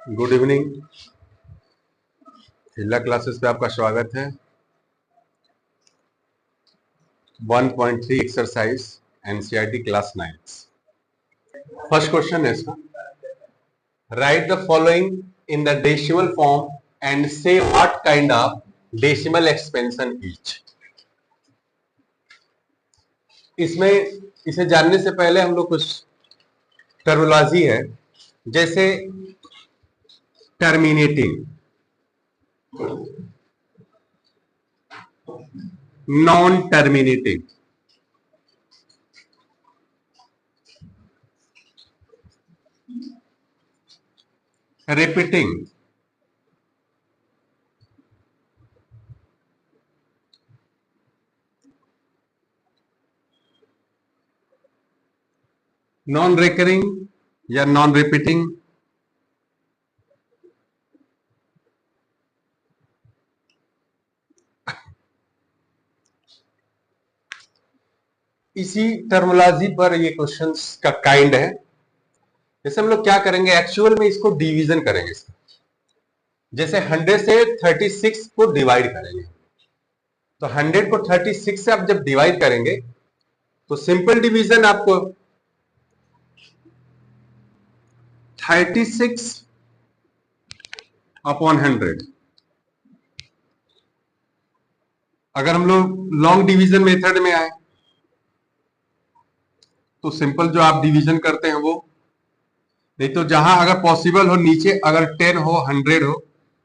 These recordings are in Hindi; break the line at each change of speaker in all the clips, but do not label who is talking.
Good evening. हिल्ला क्लासेस पे आपका स्वागत है। 1.3 exercise NCERT class 9। First question है इसका, write the following in the decimal form and say what kind of decimal expansion each. इसमें इसे जानने से पहले हम लोग कुछ टर्मिनोलॉजी है, जैसे terminating, non terminating, repeating, non recurring या नॉन रिपीटिंग, इसी टर्मिनोलॉजी पर ये क्वेश्चंस का काइंड है। जैसे हम लोग क्या करेंगे, एक्चुअल में इसको डिवीजन करेंगे। जैसे 100 से 36 को डिवाइड करेंगे, तो 100 को 36 से आप जब डिवाइड करेंगे तो सिंपल डिवीजन आपको 36 अपॉन 100। अगर हम लोग लॉन्ग डिवीजन मेथड में आए तो सिंपल जो आप डिवीजन करते हैं वो, नहीं तो जहां अगर पॉसिबल हो नीचे अगर 10 हो 100 हो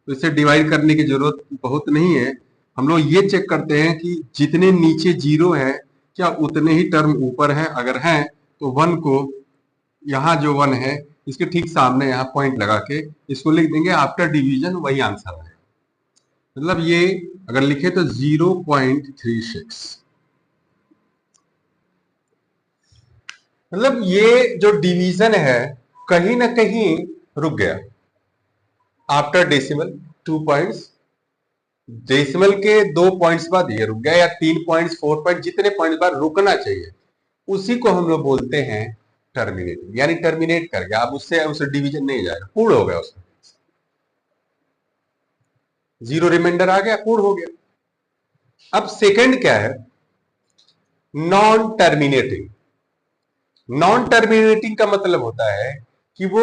तो इसे डिवाइड करने की जरूरत बहुत नहीं है। हम लोग ये चेक करते हैं कि जितने नीचे जीरो है क्या उतने ही टर्म ऊपर हैं, अगर हैं तो वन को, यहाँ जो वन है इसके ठीक सामने यहाँ पॉइंट लगा के इसको लिख देंगे आफ्टर डिवीजन, वही आंसर है। मतलब ये अगर लिखे तो 0.36, मतलब ये जो डिवीजन है कहीं ना कहीं रुक गया आफ्टर डेसिमल 2 पॉइंट्स। डेसिमल के 2 पॉइंट्स बाद ये रुक गया, या 3 पॉइंट्स 4 पॉइंट जितने पॉइंट्स बाद रुकना चाहिए उसी को हम लोग बोलते हैं टर्मिनेटिंग, यानी टर्मिनेट कर गया। अब उससे उसे डिवीजन नहीं जाएगा, पूर्ण हो गया, उसमें जीरो रिमाइंडर आ गया, पूर्ण हो गया। अब सेकंड क्या है, नॉन टर्मिनेटिंग। नॉन टर्मिनेटिंग का मतलब होता है कि वो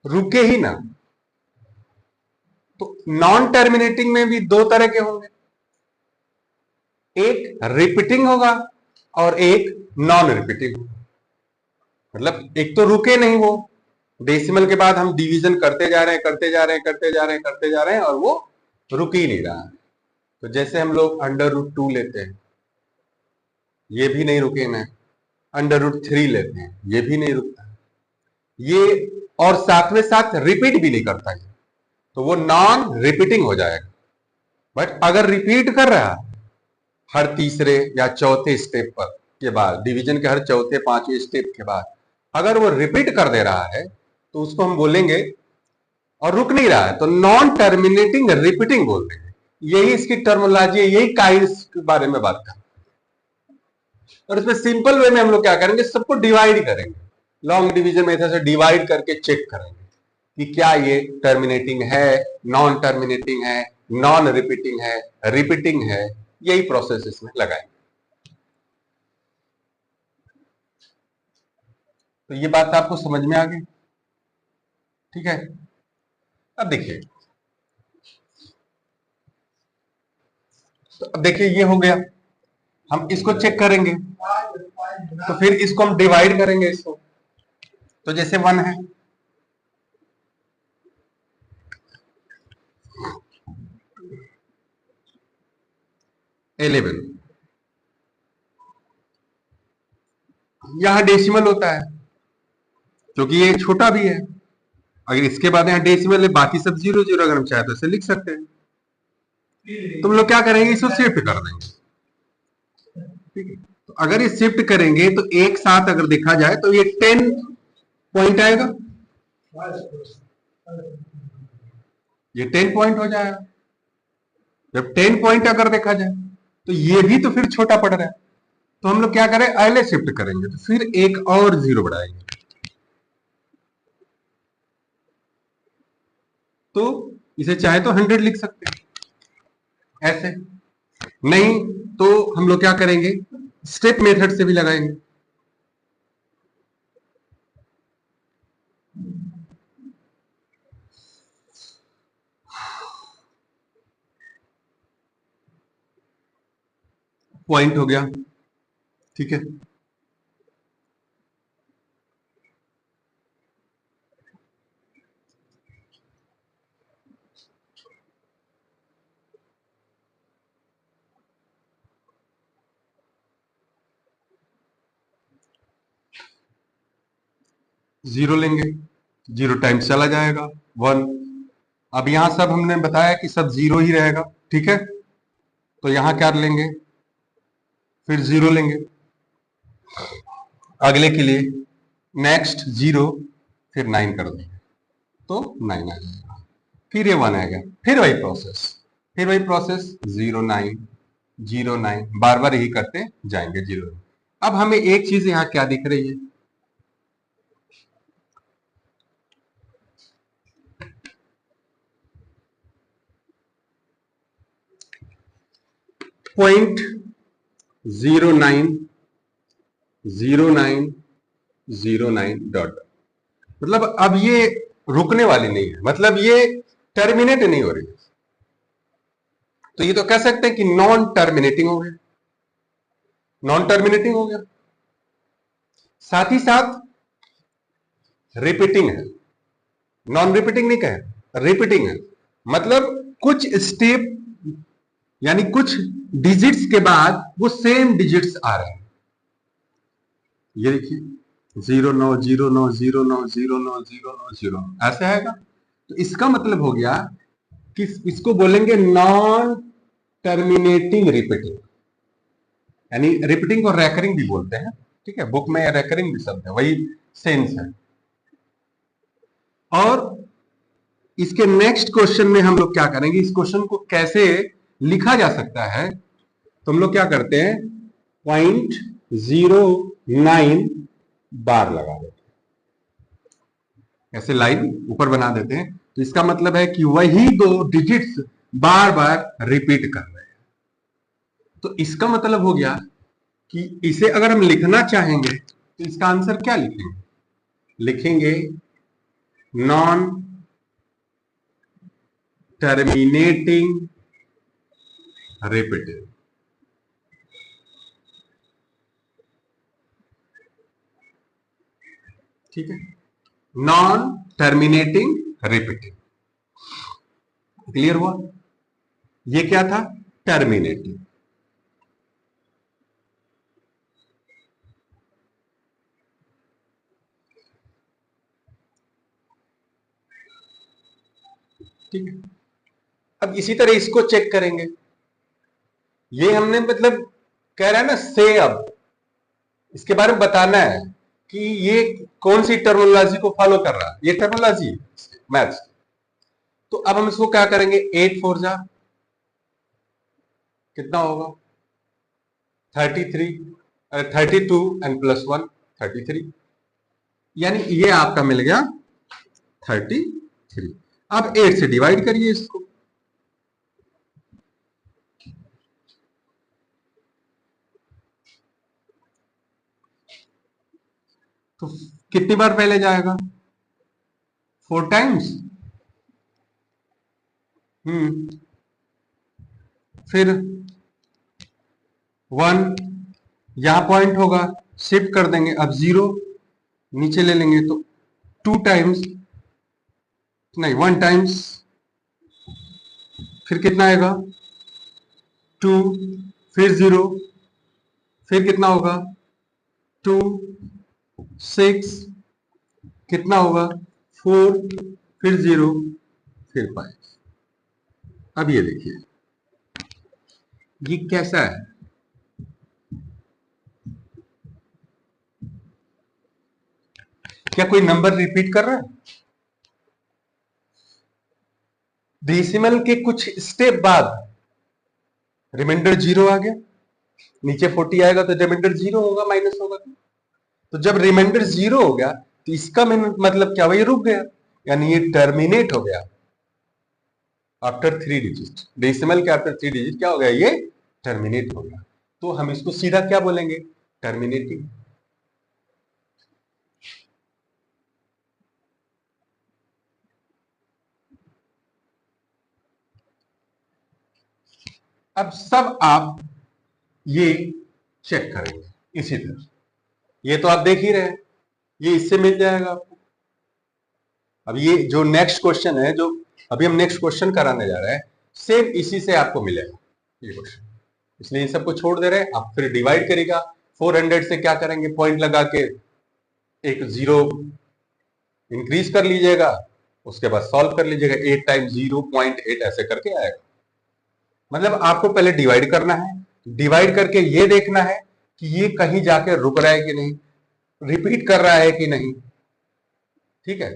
रुके ही ना। तो नॉन टर्मिनेटिंग में भी दो तरह के होंगे, एक रिपीटिंग होगा और एक नॉन रिपीटिंग होगा। मतलब एक तो रुके नहीं, वो डेसिमल के बाद हम डिवीजन करते जा रहे हैं करते जा रहे हैं करते जा रहे हैं करते जा रहे हैं और वो रुक ही नहीं रहा है। तो जैसे हम लोग √2 लेते हैं, ये भी नहीं रुके ना। √3 लेते हैं, ये भी नहीं रुकता ये, और साथ में साथ रिपीट भी नहीं करता ये, तो वो नॉन रिपीटिंग हो जाएगा। बट अगर रिपीट कर रहा है हर तीसरे या चौथे स्टेप पर के बाद, डिवीजन के हर चौथे पांचवें स्टेप के बाद अगर वो रिपीट कर दे रहा है तो उसको हम बोलेंगे, और रुक नहीं रहा है तो नॉन टर्मिनेटिंग रिपीटिंग बोल देंगे। यही इसकी टर्मिनोलॉजी है, यही काइंड्स के बारे में बात कर। और इसमें सिंपल वे में हम लोग क्या करेंगे, सबको डिवाइड करेंगे, लॉन्ग डिवीजन मेथड से डिवाइड करके चेक करेंगे कि क्या ये टर्मिनेटिंग है, नॉन टर्मिनेटिंग है, नॉन रिपीटिंग है, रिपीटिंग है। यही प्रोसेस इसमें लगाएंगे। तो ये बात आपको समझ में आ गई, ठीक है। अब देखिए, तो अब देखिए ये हो गया, हम इसको चेक करेंगे तो फिर इसको हम डिवाइड करेंगे इसको। तो जैसे 1 है, इलेवन, यहां डेसिमल होता है क्योंकि ये छोटा भी है। अगर इसके बाद यहाँ डेसिमल है, बाकी सब 0 0, अगर हम चाहे तो इसे लिख सकते हैं। तुम लोग क्या करेंगे, इसको शिफ्ट कर देंगे, ठीक है। तो अगर ये शिफ्ट करेंगे तो एक साथ अगर देखा जाए तो ये 10 पॉइंट आएगा, ये 10 पॉइंट हो जाएगा। जब 10 पॉइंट अगर देखा जाए तो ये भी तो फिर छोटा पड़ रहा है, तो हम लोग क्या करें, पहले शिफ्ट करेंगे तो फिर एक और 0 बढ़ाएंगे। तो इसे चाहे तो 100 लिख सकते हैं ऐसे, नहीं तो हम लोग क्या करेंगे, स्टेप मेथड से भी लगाएंगे। पॉइंट हो गया, ठीक है। जीरो लेंगे, जीरो टाइम्स चला जाएगा 1। अब यहां सब हमने बताया कि सब जीरो ही रहेगा, ठीक है। तो यहां क्या लेंगे, फिर जीरो लेंगे अगले के लिए, नेक्स्ट जीरो, फिर 9 कर देंगे तो 9 आ जाएगा, फिर ये 1 आएगा, फिर वही प्रोसेस, फिर वही प्रोसेस, 0 9 0 9, बार बार यही करते जाएंगे जीरो। अब हमें एक चीज यहां क्या दिख रही है, पॉइंट 09 डॉट, मतलब अब ये रुकने वाली नहीं है, मतलब ये टर्मिनेट नहीं हो रही है, तो ये तो कह सकते हैं कि नॉन टर्मिनेटिंग हो गया, नॉन टर्मिनेटिंग हो गया। साथ ही साथ रिपीटिंग है, नॉन रिपीटिंग नहीं कहे, रिपीटिंग है, मतलब कुछ स्टेप यानी कुछ डिजिट्स के बाद वो सेम डिजिट्स आ रहे हैं। ये देखिए 0 9 0 9 0 9 0 9 0 ऐसे आएगा, तो इसका मतलब हो गया कि इसको बोलेंगे नॉन टर्मिनेटिंग रिपीटिंग, यानी रिपीटिंग को रैकरिंग भी बोलते हैं, ठीक है, बुक में रैकरिंग भी शब्द है, वही सेंस है। और इसके नेक्स्ट क्वेश्चन में हम लोग क्या करेंगे, इस क्वेश्चन को कैसे लिखा जा सकता है, तो हम लोग क्या करते हैं, 0.09 बार लगा देते हैं, ऐसे लाइन ऊपर बना देते हैं, तो इसका मतलब है कि वही दो डिजिट्स बार बार रिपीट कर रहे हैं। तो इसका मतलब हो गया कि इसे अगर हम लिखना चाहेंगे तो इसका आंसर क्या लिखेंगे, लिखेंगे नॉन टर्मिनेटिंग रिपीटिंग, ठीक है, नॉन टर्मिनेटिंग रिपीटिंग। क्लियर हुआ, ये क्या था, टर्मिनेटिंग। ठीक है, अब इसी तरह इसको चेक करेंगे, ये हमने मतलब कह रहा है ना से, अब इसके बारे में बताना है कि ये कौन सी टर्मिनोलॉजी को फॉलो कर रहा है, ये टर्मिनोलॉजी है मैथ्स। तो अब हम इसको क्या करेंगे, 8 4 जा कितना होगा 33, 32 एंड +1 33, यानी ये आपका मिल गया 33। अब 8 से डिवाइड करिए इसको, तो कितनी बार पहले जाएगा, 4 टाइम्स। फिर 1 यहां पॉइंट होगा, शिफ्ट कर देंगे, अब 0 नीचे ले लेंगे, तो 2 टाइम्स, नहीं 1 टाइम्स, फिर कितना आएगा 2, फिर 0, फिर कितना होगा 2 6, कितना होगा 4, फिर 0, फिर 5। अब ये देखिए ये कैसा है, क्या कोई नंबर रिपीट कर रहा है, डेसिमल के कुछ स्टेप बाद रिमाइंडर 0 आ गया, नीचे 40 आएगा तो रिमाइंडर 0 होगा, माइनस होगा, तो जब रिमाइंडर 0 हो गया तो इसका मतलब क्या, वही रुक गया, यानी ये टर्मिनेट हो गया, आफ्टर 3 डिजिट, डेसिमल के आफ्टर 3 डिजिट क्या हो गया, ये टर्मिनेट हो गया। तो हम इसको सीधा क्या बोलेंगे, टर्मिनेटिंग। अब सब आप ये चेक करेंगे इसी तरह, ये तो आप देख ही रहे हैं, ये इससे मिल जाएगा आपको। अब ये जो नेक्स्ट क्वेश्चन है, जो अभी हम नेक्स्ट क्वेश्चन कराने जा रहे हैं, सेम इसी से आपको मिलेगा ये क्वेश्चन, इसलिए इन सबको छोड़ दे रहे हैं। आप फिर डिवाइड करेगा 400 से, क्या करेंगे, पॉइंट लगा के एक जीरो इंक्रीज कर लीजिएगा, उसके बाद सॉल्व कर लीजिएगा, 8 टाइम्स 0.8 ऐसे करके आएगा। मतलब आपको पहले डिवाइड करना है, डिवाइड करके ये देखना है कि ये कहीं जाके रुक रहा है कि नहीं, रिपीट कर रहा है कि नहीं। ठीक है,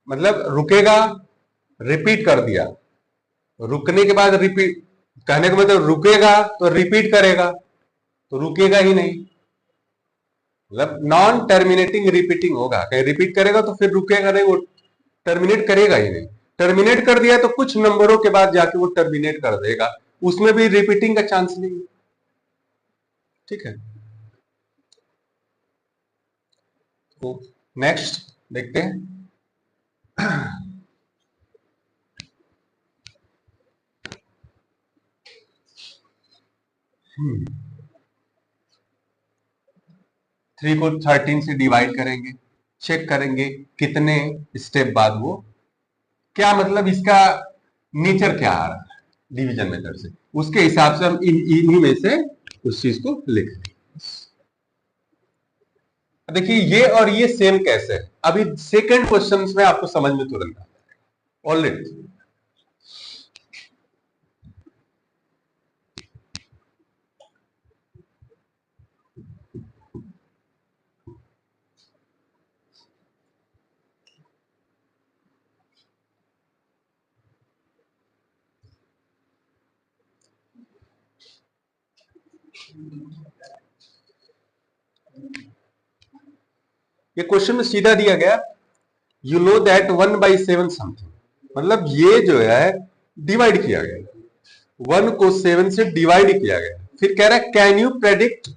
मतलब रुकेगा, रिपीट कर दिया, रुकने के बाद रिपीट, कहने का मतलब रुकेगा तो रिपीट करेगा, तो रुकेगा ही नहीं, मतलब नॉन टर्मिनेटिंग रिपीटिंग होगा, कहीं रिपीट करेगा तो फिर रुकेगा नहीं, वो टर्मिनेट करेगा ही नहीं। टर्मिनेट कर दिया तो कुछ नंबरों के बाद जाके वो टर्मिनेट कर देगा, उसमें भी रिपीटिंग का चांस नहीं। ठीक है, तो नेक्स्ट देखते हैं। 3 को 13 से डिवाइड करेंगे, चेक करेंगे कितने स्टेप बाद वो, क्या मतलब इसका नेचर क्या आ रहा है डिवीजन मेथड से, उसके हिसाब से हम इन्हीं में से उस चीज को लिख लेंगे। देखिए ये और ये सेम कैसे है, अभी सेकंड क्वेश्चन में आपको समझ में तुरंत आ जाएगा ऑलरेडी। ये क्वेश्चन में सीधा दिया गया, यू नो दैट 1/7 समथिंग, मतलब ये जो है डिवाइड किया गया, 1 को 7 से डिवाइड किया गया, फिर कह रहा है can you predict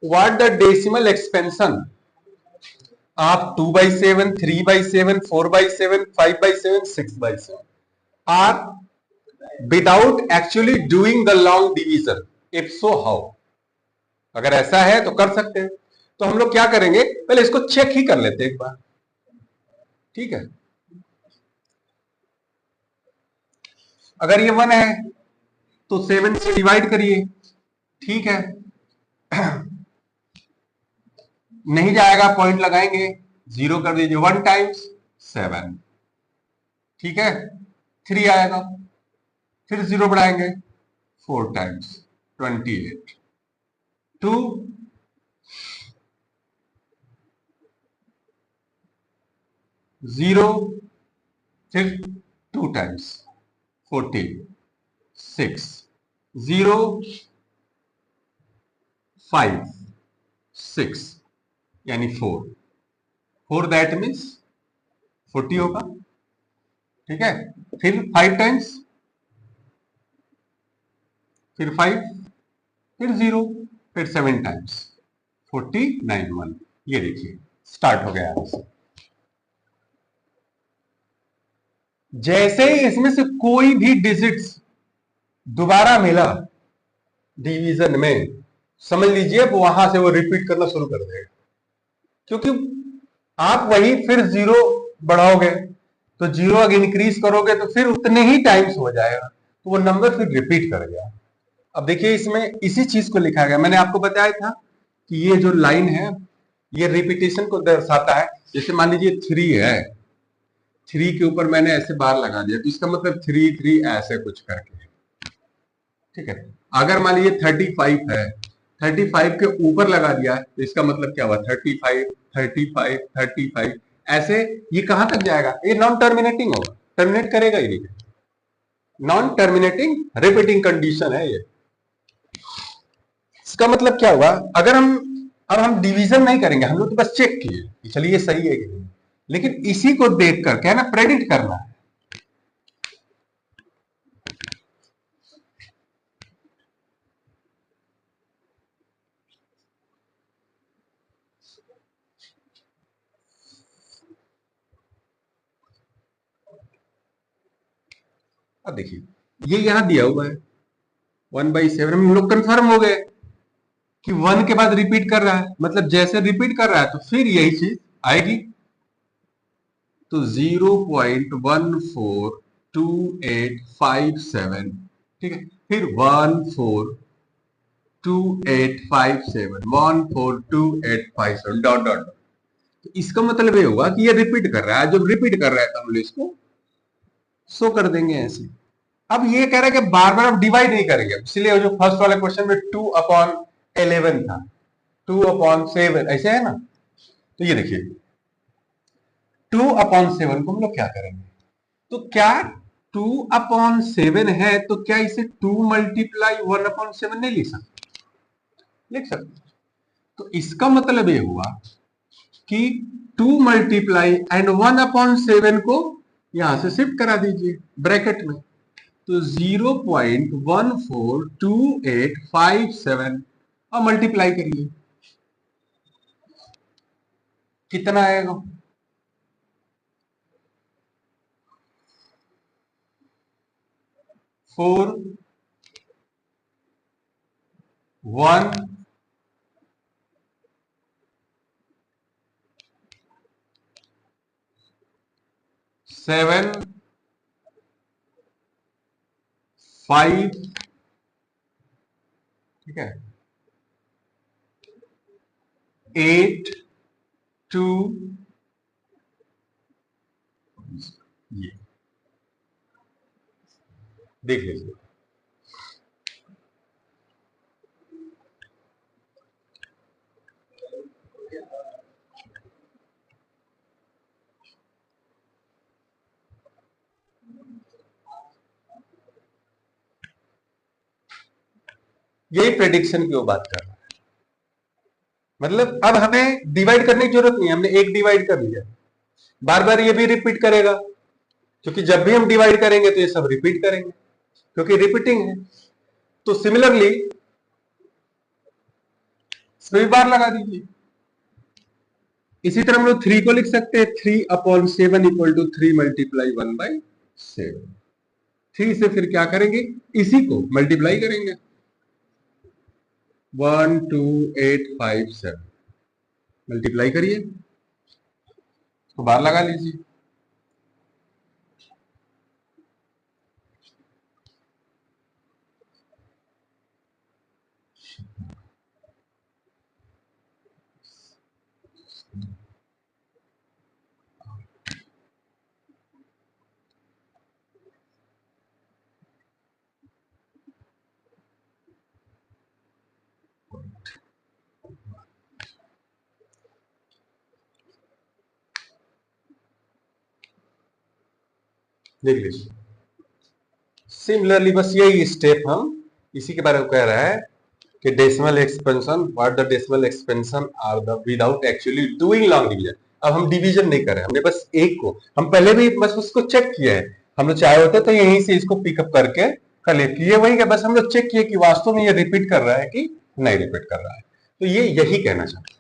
what the decimal expansion of 2/7, 3/7, 4/7, 5/7, 6/7 are without actually doing the long division, if so how. अगर ऐसा है तो कर सकते हैं, तो हम लोग क्या करेंगे, पहले इसको चेक ही कर लेते हैं एक बार। ठीक है, अगर ये 1 है तो 7 से डिवाइड करिए, ठीक है, नहीं जाएगा पॉइंट लगाएंगे, 0 कर दीजिए, 1 टाइम्स 7, ठीक है, 3 आएगा, फिर 0 बढ़ाएंगे, 4 टाइम्स 28, 2 0, फिर 2 टाइम्स 14, 6, 0, 5, 6 यानी 4 दैट मीन्स 40 होगा। ठीक है, फिर 5 टाइम्स, फिर 5, फिर 0, फिर 7 टाइम्स 49, 1। ये देखिए स्टार्ट हो गया आंसर। जैसे ही इसमें से कोई भी डिजिट्स दोबारा मिला डिवीजन में, समझ लीजिए वहां से वो रिपीट करना शुरू कर देगा, क्योंकि आप वही फिर 0 बढ़ाओगे तो 0 अगर इंक्रीज करोगे तो फिर उतने ही टाइम्स हो जाएगा, तो वो नंबर फिर रिपीट कर गया। अब देखिए इसमें इसी चीज को लिखा गया, मैंने आपको बताया था कि ये जो लाइन है ये रिपीटेशन को दर्शाता है। जैसे मान लीजिए 3 है, 3 के ऊपर मैंने ऐसे बार लगा दिया, तो इसका मतलब 3 3 ऐसे कुछ करके, ठीक है। अगर मान लीजिए 35 है, 35 के ऊपर लगा दिया है, तो इसका मतलब क्या हुआ, 35 35 35 ऐसे, ये कहां तक जाएगा, ये नॉन टर्मिनेटिंग होगा, टर्मिनेट करेगा ही नहीं, नॉन टर्मिनेटिंग रिपीटिंग कंडीशन है ये। इसका मतलब क्या हुआ, अगर हम अब हम डिवीजन नहीं करेंगे, हम लोग तो बस चेक किए कि चलिए सही है कि नहीं, लेकिन इसी को देख कर क्या है ना, प्रेडिक्ट करना है। अब देखिए ये यहां दिया हुआ है 1/7, हम लोग कंफर्म हो गए कि 1 के बाद रिपीट कर रहा है, मतलब जैसे रिपीट कर रहा है तो फिर यही चीज आएगी। तो 0.142857, ठीक है, फिर 142857 डॉट डॉट। तो इसका मतलब ये होगा कि ये रिपीट कर रहा है, जब रिपीट कर रहा है तो हम लोग इसको शो कर देंगे ऐसे। अब ये कह रहा है कि बार बार हम डिवाइड नहीं करेंगे, इसलिए जो फर्स्ट वाले क्वेश्चन में 2/11 था, 2/7 ऐसे है ना। तो ये देखिए 2/7 को हम लोग क्या करेंगे, तो क्या 2/7 है तो क्या इसे 2 मल्टीप्लाई 1/7 नहीं लिख सकते? लिख सकते। तो इसका मतलब ये हुआ कि 2 मल्टीप्लाई एंड 1/7 को यहां से शिफ्ट करा दीजिए ब्रैकेट में, तो 0.142857 और मल्टीप्लाई करिए, कितना आएगा? 417 5, ठीक है, 8 2, ये देख लीजिए। यही प्रेडिक्शन की वो बात कर रहा है, मतलब अब हमें डिवाइड करने की जरूरत नहीं है, हमने एक डिवाइड कर लिया, बार बार ये भी रिपीट करेगा, क्योंकि जब भी हम डिवाइड करेंगे तो ये सब रिपीट करेंगे, क्योंकि रिपीटिंग है। तो सिमिलरली इसमें भी बार लगा दीजिए। इसी तरह हम लोग 3 को लिख सकते हैं, 3/7 इक्वल टू 3 मल्टीप्लाई 1/7। 3 से फिर क्या करेंगे, इसी को मल्टीप्लाई करेंगे, 12857 मल्टीप्लाई करिए, तो बार लगा लीजिए। देख लीजिए, सिमिलरली बस यही स्टेप हम इसी के बारे में कह रहा है कि decimal expansion, what the decimal expansion are the without actually doing long division. अब हम डिवीजन नहीं कर रहे, हमने बस एक को, हम पहले भी बस उसको चेक किया है, हम लोग चाहे होते तो यहीं से इसको पिकअप करके कलेक्ट किए, वही है, बस हम लोग चेक किए कि वास्तव में ये रिपीट कर रहा है कि नहीं रिपीट कर रहा है। तो ये यही कहना चाहता है,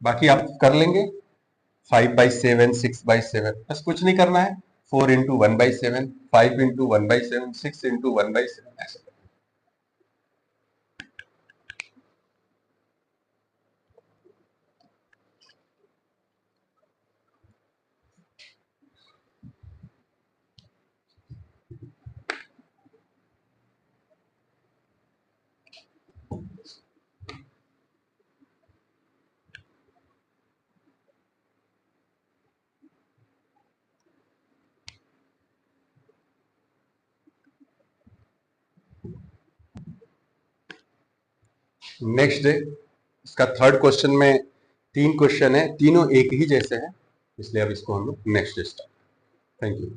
बाकी आप कर लेंगे 5/7 6/7, बस कुछ नहीं करना है, 4 × 1/7 5 × 1/7 6 × 1/7 ऐसे। नेक्स्ट डे, इसका थर्ड क्वेश्चन में 3 क्वेश्चन है, तीनों एक ही जैसे हैं, इसलिए अब इसको हम लोग next day start. Thank you.